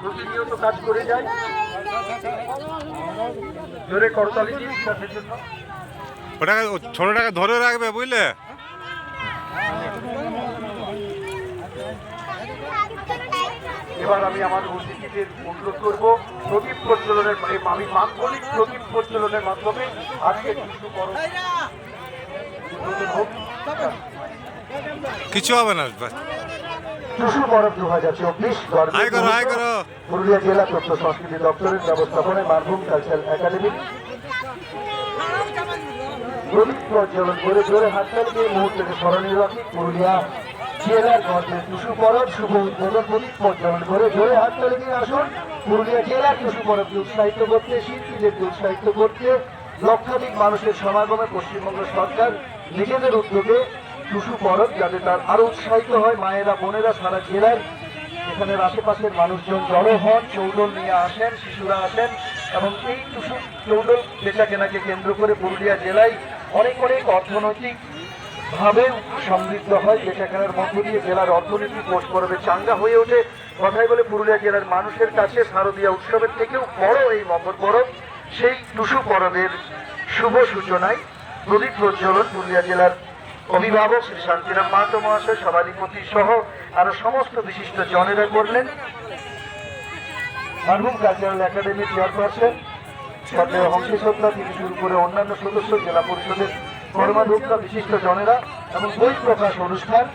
প্রতিনিয়ত কাজ করে যায়। জোরে করতালি দিন বিকাশের জন্য। ওটাকে ছোটটাকে ধরে রাখবে বুঝলে। এবার আমি আমার অতিথিদের অনুরোধ করব প্রদীপ প্রজ্বলনের আমি মাঙ্গলিক প্রদীপ প্রজ্বলনের মাধ্যমে আজকে কিছু হবে না। টুসু পরব 2024 পুরুলিয়া জেলা তথ্য সংস্কৃতি দপ্তরের ব্যবস্থাপনায় মানভূম কালচারাল একাডেমি প্রদীপ প্রজ্বলন করে জোরে হাততালি দিয়ে মুহূর্তকে স্মরণীয় রাখি। পুরুলিয়া জেলার গর্বের টুসু পরব শুভ উদ্বোধন প্রদীপ প্রজ্বলন করে জোরে হাততালি দিয়ে আসুন। পুরুলিয়া জেলার টুসু পরবকে উৎসাহিত করতে, শিল্পীদেরকে উৎসাহিত করতে লক্ষাধিক মানুষের সমাগমে পশ্চিমবঙ্গ সরকার নিজেদের উদ্যোগে টুসু পরব যাতে তার আরো উৎসাহিত হয়, মায়েরা বোনেরা সারা জেলার এখানের আশেপাশের মানুষজন জড়ো হন, চৌডল নিয়ে আসেন, শিশুরা আসেন এবং এই টুসু চৌডল বেচা কেনাকে কেন্দ্র করে পুরুলিয়া জেলায় অনেক অনেক অর্থনৈতিক ভাবে সমৃদ্ধ হয়। বেচা কেনার মধ্য দিয়ে জেলার অর্থনীতি পৌষ পরবে চাঙ্গা হয়ে ওঠে। কথাই বলে পুরুলিয়া জেলার মানুষের কাছে শারদীয়া উৎসবের থেকেও বড় এই মকর পরব। সেই টুসু পরবের শুভ সূচনায় প্রদীপ প্রজ্বলন পুরুলিয়া জেলার অভিভাবক শ্রী শান্তিরাম মাহাতো মহাশয় সভাধিপতি সহ আরো সমস্ত বিশিষ্ট জনেরা করলেন। মানভূম কালচারাল একাডেমির চেয়ারপারসন সরকার হংসেশ্বরদা থেকে শুরু করে অন্যান্য সদস্য, জেলা পরিষদের কর্মাধ্যক্ষ, বিশিষ্ট জনেরা এবং বই প্রকাশ অনুষ্ঠান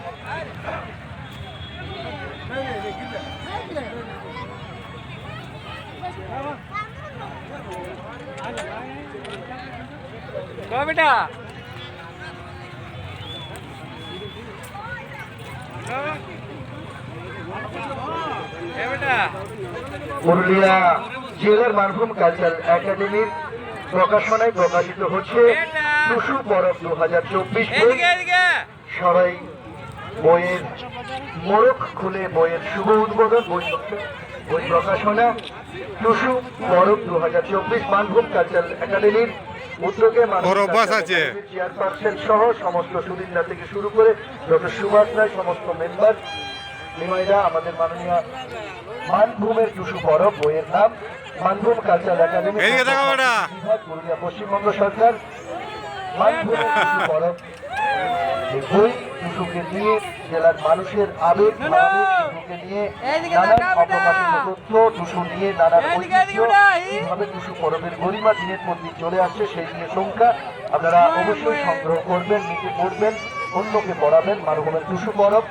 পুরুলিয়া জেলার মানভূম কালচারাল একাডেমির প্রকাশনায় প্রকাশিত হচ্ছে টুসু পরব 2024। সবাই বইয়ের মোড়ক খুলে বইয়ের শুভ উদ্বোধন, বই প্রকাশনা টুসু পরব 2024 মানভূম কালচারাল একাডেমির উদ্যোগে চেয়ারপারসন সহ সমস্ত সুদিনদা থেকে শুরু করে ডক্টর সুভাষ রায়, সমস্ত মেম্বার, নিমাইরা, আমাদের মাননীয় মানভূমের টুসু পরব বইয়ের নাম মানভূম কালচারাল একাডেমি পুরুলিয়া পশ্চিমবঙ্গ সরকার। মানভূমের টুসু পরব বই টুসুকে নিয়ে জেলার মানুষের আবেগ টুসুকে নিয়ে নানান অপ্রকাশিত তথ্য, টুসু নিয়ে নানান ঐতিহ্য, কিভাবে টুসু পরবের গরিমা দিনের পর দিন চলে আসছে সেই নিয়ে সংখ্যা আপনারা অবশ্যই সংগ্রহ করবেন, নিজে পড়বেন, অন্যকে পড়াবেন। মানভূমের টুসু পরব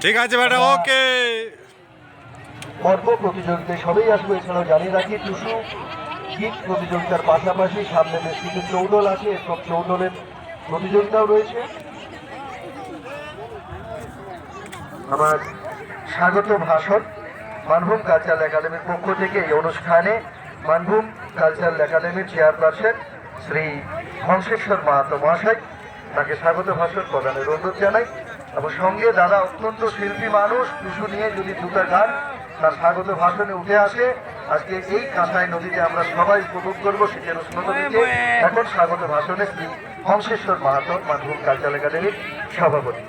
ঠিক আছে ম্যাডাম, ওকে। পর্ব প্রতিযোগিতায় সবাই আসবে। এছাড়াও জানিয়ে রাখি টুসু গীত প্রতিযোগিতার পাশাপাশি সামনে বেশ কিছু চৌডল আছে, এসব চৌডলের প্রতিযোগিতাও রয়েছে। আমার স্বাগত ভাষণ মানভূম কালচারাল একাডেমির পক্ষ থেকে এই অনুষ্ঠানে মানভূম কালচারাল একাডেমির চেয়ারপারসন শ্রী হংসেশ্বর মাহাতো মহাশয়, তাকে স্বাগত ভাষণ প্রদানের অনুরোধ জানাই। এবং সঙ্গে দাদা অত্যন্ত শিল্পী মানুষ, টুসু নিয়ে যদি দুটা গান তার স্বাগত ভাষণে উঠে আসে। আজকে এই কাঁসাই নদীতে আমরা সবাই উপভোগ করবো শীতের উষ্ণতা দিতে। এখন স্বাগত ভাষণে শ্রী হংসেশ্বর মাহাতো, মানভূম কালচারাল একাডেমির সভাপতি।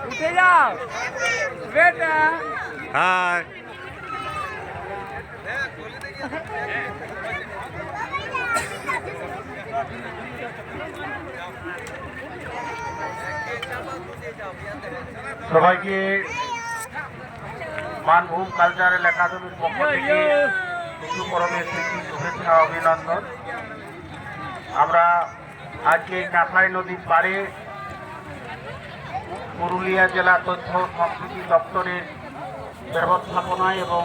উঠে যাও বেটা। হাই সবাইকে মানভূম কালচারাল একাডেমির পক্ষ থেকে টুসু পরবের প্রীতি শুভেচ্ছা অভিনন্দন। আমরা আজকে কাঁসাই নদীর পাড়ে পুরুলিয়া জেলা তথ্য সংস্কৃতি দপ্তরের ব্যবস্থাপনায় এবং